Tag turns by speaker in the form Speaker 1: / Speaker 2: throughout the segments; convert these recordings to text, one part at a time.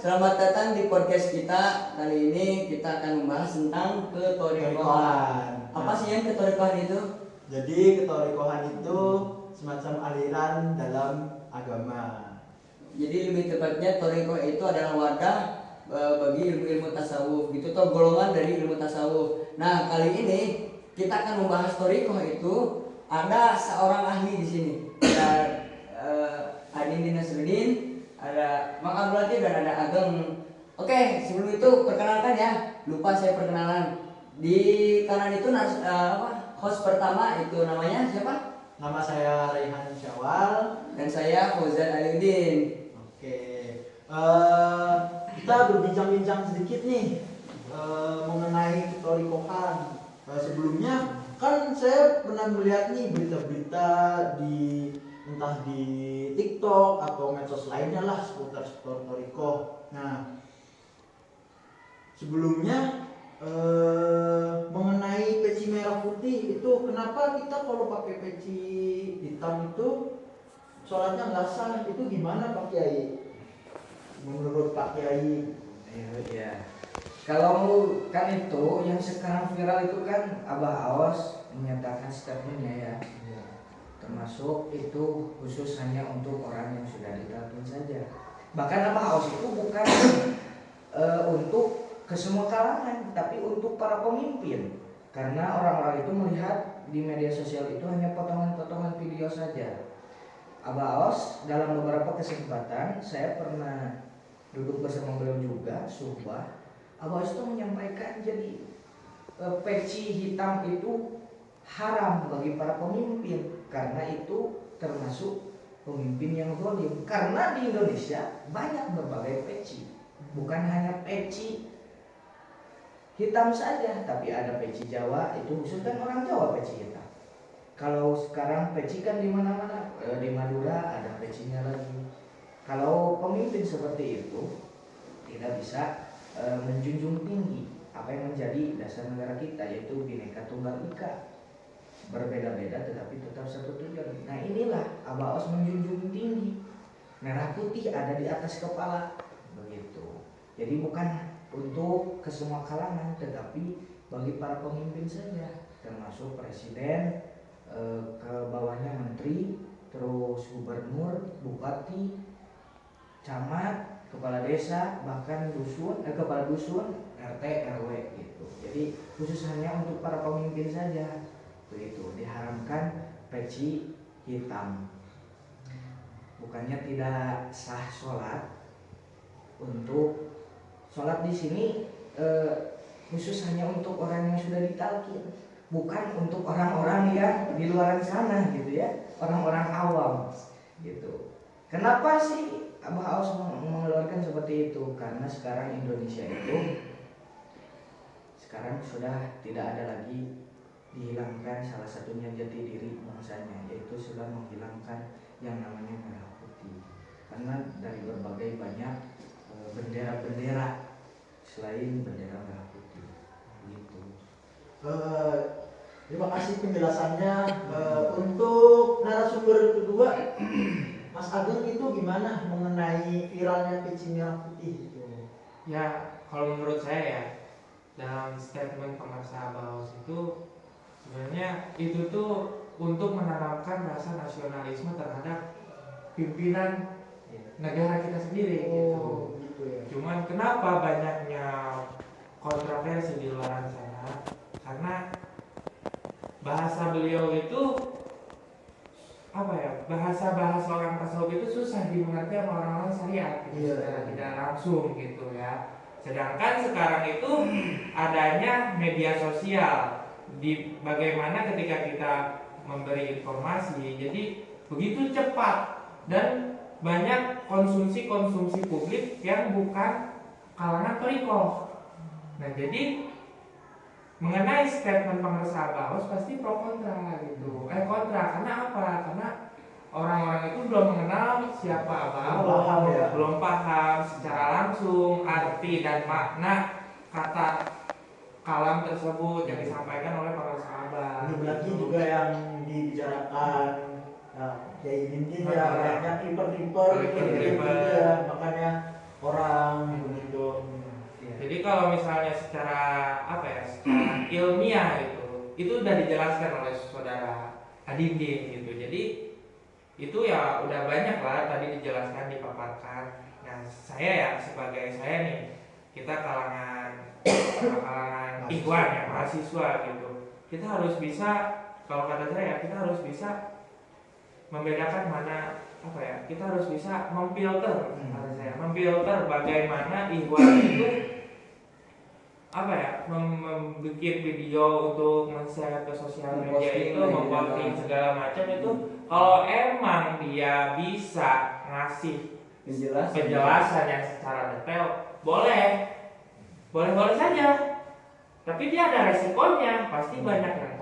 Speaker 1: selamat datang di podcast kita. Kali ini kita akan membahas tentang ketorikohan. Apa sih yang ketorikohan itu?
Speaker 2: Jadi ketorikohan itu semacam aliran dalam agama.
Speaker 1: Jadi lebih tepatnya torikoh itu adalah wadah bagi ilmu-ilmu tasawuf gitu, atau golongan dari ilmu tasawuf. Nah, kali ini kita akan membahas torikoh itu. Ada seorang ahli di sini. Ada Adin Nasruddin, ada Mang Abdul Latif, dan ada Ageng. Oke, sebelum itu perkenalkan ya. Lupa saya perkenalan. Di kanan itu host pertama itu namanya siapa?
Speaker 2: Nama saya Raihan Syawal.
Speaker 1: Dan saya Fauzan Aliuddin.
Speaker 2: Oke, kita berbincang-bincang sedikit nih mengenai ketorikohan. Sebelumnya kan saya pernah melihat nih berita-berita entah di TikTok atau medsos lainnya lah seputar torikoh. Nah, sebelumnya mengenai peci merah putih itu, kenapa kita kalau pakai peci hitam itu sholatnya nggak sah? Itu gimana Pak Kiai? Menurut Pak Kiai?
Speaker 3: Ya. Kalau kan itu yang sekarang viral itu kan Abah Aos menyatakan statementnya ya. Termasuk itu khusus hanya untuk orang yang sudah ditalkin saja. Bahkan Abah Aos itu bukan untuk ke semua kalangan, tapi untuk para pemimpin. Karena orang-orang itu melihat di media sosial itu hanya potongan-potongan video saja. Abah Aos dalam beberapa kesempatan saya pernah duduk bersama beliau juga, sumpah. Abah Aos itu menyampaikan jadi peci hitam itu haram bagi para pemimpin, karena itu termasuk pemimpin yang zalim. Karena di Indonesia banyak berbagai peci, bukan hanya peci hitam saja, tapi ada peci Jawa, itu khusus kan orang Jawa peci hitam. Kalau sekarang peci kan di mana-mana, di Madura ada pecinya lagi. Kalau pemimpin seperti itu tidak bisa menjunjung tinggi apa yang menjadi dasar negara kita, yaitu Bhinneka Tunggal Ika, berbeda-beda tetapi tetap satu tujuan. Nah, inilah Abah Aos menjunjung tinggi, merah putih ada di atas kepala, begitu. Jadi bukan untuk ke semua kalangan, tetapi bagi para pemimpin saja, termasuk presiden, ke bawahnya menteri, terus gubernur, bupati, camat, kepala desa, bahkan kepala dusun, RT, RW gitu. Jadi khusus hanya untuk para pemimpin saja. Begitu, diharamkan peci hitam. Bukannya tidak sah sholat. Untuk sholat di sini khusus hanya untuk orang yang sudah ditalkin, bukan untuk orang-orang yang di luar sana gitu ya, orang-orang awam gitu. Kenapa sih Abah Aos mengeluarkan seperti itu? Karena sekarang Indonesia itu sekarang sudah tidak ada lagi dihilangkan salah satunya jati diri bangsanya, yaitu sudah menghilangkan yang namanya merah putih. Karena dari berbagai banyak bendera-bendera selain bendera merah putih gitu.
Speaker 2: Terima kasih penjelasannya. Untuk narasumber kedua, Mas Ageng, itu gimana mengenai viralnya peci merah putih itu?
Speaker 4: Ya, kalau menurut saya ya, dalam statement pemerintah Abah Aos itu sebenarnya itu tuh untuk menanamkan rasa nasionalisme terhadap pimpinan negara kita sendiri gitu.
Speaker 2: Ya.
Speaker 4: Cuman kenapa banyaknya kontroversi di luar sana? Karena bahasa beliau itu bahasa orang tasawuf itu susah dimengerti sama orang-orang syariat gitu, secara tidak langsung gitu ya. Sedangkan sekarang itu adanya media sosial, di bagaimana ketika kita memberi informasi, jadi begitu cepat dan banyak konsumsi publik yang bukan kalangan torikoh. Nah, jadi mengenai statement pengeresah Abah Aos pasti pro kontra gitu. Kontra karena apa? Karena orang-orang itu belum mengenal siapa Abah Aos, belum paham secara langsung arti dan makna kata kalam tersebut yang disampaikan oleh para sahabat.
Speaker 2: Belum lagi juga yang dibicarakan kayak gini ya, banyak clipper gitu ya, makanya orang
Speaker 4: secara apa ya, secara ilmiah itu udah dijelaskan oleh saudara Adindin gitu. Jadi itu ya udah banyak lah tadi dijelaskan, dipaparkan. Nah saya ya sebagai saya nih, kita kalangan ikhwan ya, mahasiswa gitu, kita harus bisa, kalau kata saya kita harus bisa membedakan mana apa ya, kita harus bisa memfilter, kata saya, memfilter bagaimana ikhwan itu apa ya, membuat video untuk men-share ke sosial media itu, memposting segala macam itu. Kalau emang dia bisa ngasih penjelasan yang secara detail, boleh saja. Tapi dia ada resikonya, pasti banyak yang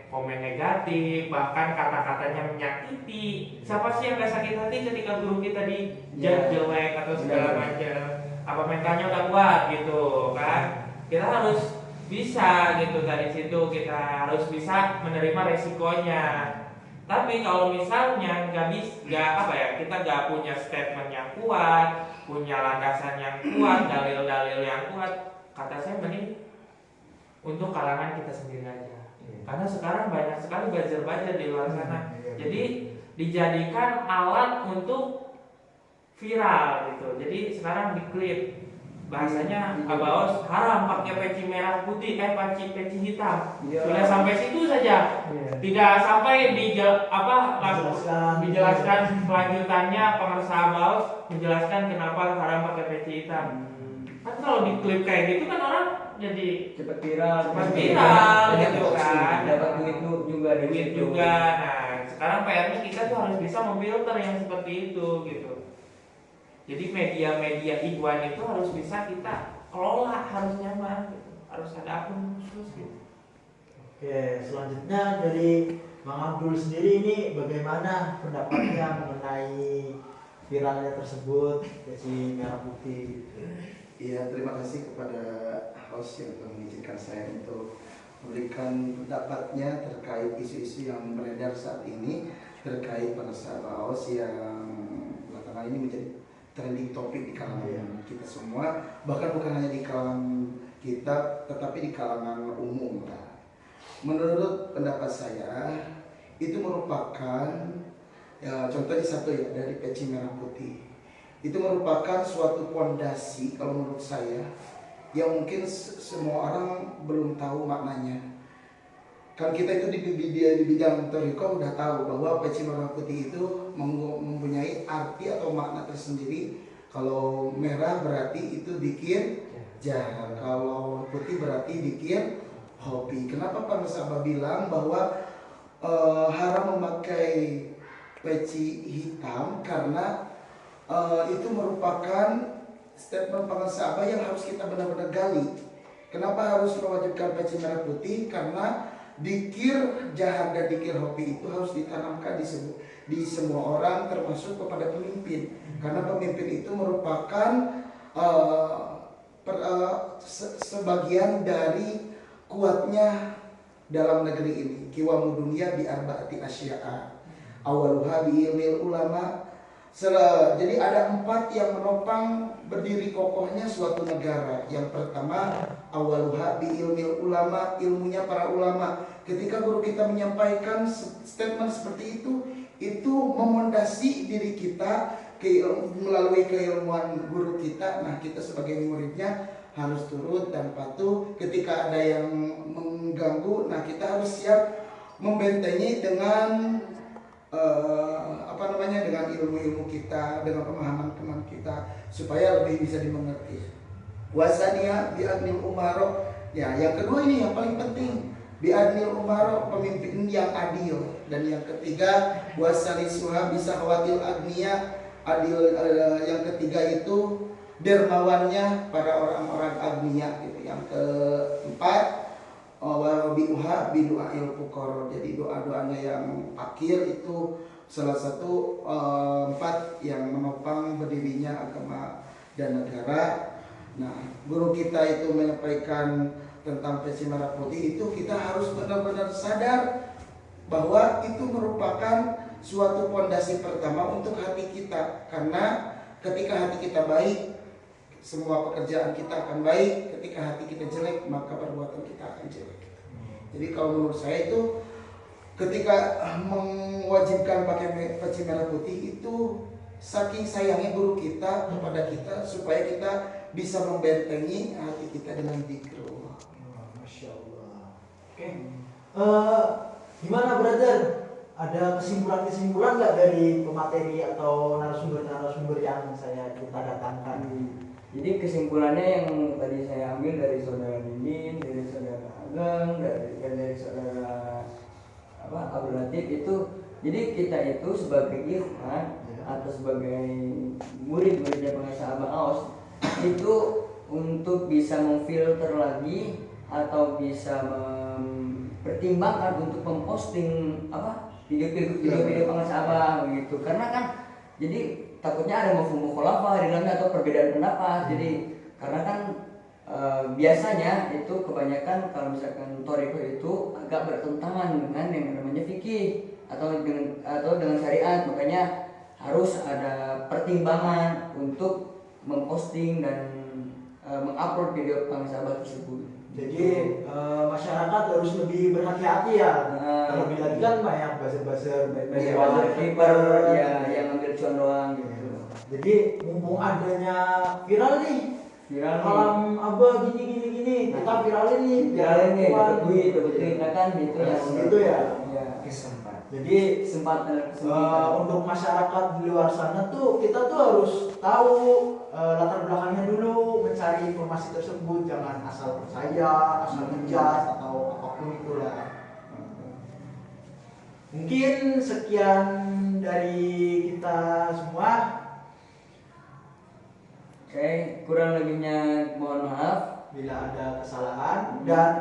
Speaker 4: komen negatif, bahkan kata-katanya menyakiti. Siapa sih yang gak sakit hati ketika guru kita jelek atau segala macam? Apa mentalnya udah kuat gitu kan? Kita harus bisa gitu, dari situ kita harus bisa menerima resikonya. Tapi kalau misalnya kita nggak punya statement yang kuat, punya landasan yang kuat, dalil-dalil yang kuat, kata saya mending untuk kalangan kita sendiri aja. Karena sekarang banyak sekali buzzer-buzzer di luar sana. Jadi dijadikan alat untuk viral gitu. Jadi sekarang diklip, bahasanya Abaos haram pakai peci merah putih, peci hitam. Sudah sampai situ saja. Tidak sampai dijelaskan kelanjutannya. Pengarsa Abaos menjelaskan kenapa haram pakai peci hitam. Kan kalau diklip kayak gitu kan orang jadi
Speaker 1: cepat viral
Speaker 4: gitu kan.
Speaker 1: Dapat duit juga.
Speaker 4: Nah, sekarang PR-nya kita tuh harus bisa memfilter yang seperti itu gitu. Jadi media-media ikhwan itu harus bisa kita kelola, harus nyaman gitu. Harus ada akun khusus gitu.
Speaker 2: Oke, selanjutnya dari Bang Abdul sendiri ini bagaimana pendapatnya mengenai viralnya tersebut, peci merah putih?
Speaker 5: Iya, terima kasih kepada host yang telah mengizinkan saya untuk memberikan pendapatnya terkait isu-isu yang beredar saat ini terkait pengesahan Abaos yang belakangan ini menjadi trending topik di kalangan kita semua, bahkan bukan hanya di kalangan kita, tetapi di kalangan umum. Menurut pendapat saya, itu merupakan contohnya satu ya, dari peci merah putih. Itu merupakan suatu pondasi kalau menurut saya yang mungkin semua orang belum tahu maknanya. Kan kita itu di bidang Toriko udah tahu bahwa peci merah putih itu mempunyai arti atau makna tersendiri. Kalau merah berarti itu dikir jahat, kalau putih berarti dikir hobi. Kenapa Pak Sabah bilang bahwa haram memakai peci hitam? Karena itu merupakan statement pengesabah yang harus kita benar-benar gali. Kenapa harus mewajibkan peci merah putih? Karena dikir jahat dan dikir hobi itu harus ditanamkan di semua orang, termasuk kepada pemimpin. Karena pemimpin itu merupakan sebagian dari kuatnya dalam negeri ini. Kiwamu dunia bi arba'ati asya'a. Awaluha bi ilmil ulama. Jadi ada 4 yang menopang berdiri kokohnya suatu negara. Yang pertama, awaluha bi ilmil ulama, ilmunya para ulama. Ketika guru kita menyampaikan statement seperti itu memondasi diri kita melalui keilmuan guru kita. Nah, kita sebagai muridnya harus turut dan patuh. Ketika ada yang mengganggu, nah kita harus siap membentengi dengan dengan ilmu-ilmu kita, dengan pemahaman kita, supaya lebih bisa dimengerti. Wasania bi'adnil umaro. Ya, yang kedua ini yang paling penting, bi'adnil umaro, pemimpin yang adil. Dan yang ketiga, wasalisuha bisa khawatil agniya, adil. Yang ketiga itu dermawannya para orang-orang agniya gitu. Yang keempat, wabiuha bidu'ail fuqara. Jadi doa-doanya yang akhir itu salah satu 4 yang menopang berdirinya agama dan negara. Nah, guru kita itu menyampaikan tentang peci merah putih itu, kita harus benar-benar sadar bahwa itu merupakan suatu fondasi pertama untuk hati kita. Karena ketika hati kita baik, semua pekerjaan kita akan baik. Ketika hati kita jelek, maka perbuatan kita akan jelek. Jadi kalau menurut saya itu ketika mewajibkan pakai peci merah putih itu saking sayangnya guru kita kepada kita supaya kita bisa membentengi hati kita dengan zikrullah.
Speaker 2: Masya Allah. Oke. Gimana brother? Ada kesimpulan-kesimpulan nggak dari pemateri atau narasumber-narasumber yang saya kita datangkan?
Speaker 1: Jadi kesimpulannya yang tadi saya ambil dari saudara Dindin, dari saudara Ageng, dari saudara Abdul Latif itu, jadi kita itu sebagai ikhwan atau sebagai murid-muridnya pengasah Abah Aos itu untuk bisa memfilter lagi atau bisa mempertimbangkan untuk memposting video-video pengasah Abah gitu, karena kan jadi takutnya ada mafhum mukhalafah di dalamnya atau perbedaan pendapat. Jadi karena kan biasanya itu kebanyakan kalau misalkan thariqah itu agak bertentangan dengan yang namanya fikih atau dengan syariat, makanya harus ada pertimbangan untuk memposting dan mengupload video pengasah tersebut.
Speaker 2: Jadi masyarakat harus lebih berhati-hati ya. Terlebih lagi kan banyak buzzer-buzzer
Speaker 1: kiper ya yang ambil cuan doang gitu.
Speaker 2: Jadi mumpung adanya viral nih, malam Abah gini, kita viralin nih,
Speaker 1: dapat duit, nah kan gitu ya.
Speaker 2: Gitu ya.
Speaker 3: Kesempatan.
Speaker 2: Jadi untuk masyarakat di luar sana tuh kita tuh harus tahu latar belakangnya dulu, mencari informasi tersebut, jangan asal percaya, asal menjudge atau apapun itulah. Mungkin sekian dari kita semua.
Speaker 1: Oke, kurang lebihnya mohon maaf
Speaker 2: Bila ada kesalahan dan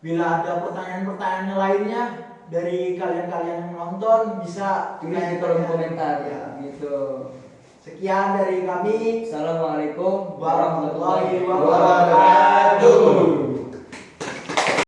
Speaker 2: bila ada pertanyaan-pertanyaan lainnya dari kalian-kalian yang menonton bisa
Speaker 1: tulis di kolom komentar
Speaker 2: ya.
Speaker 1: gitu.
Speaker 2: Sekian dari kami.
Speaker 1: Assalamualaikum
Speaker 2: warahmatullahi wabarakatuh.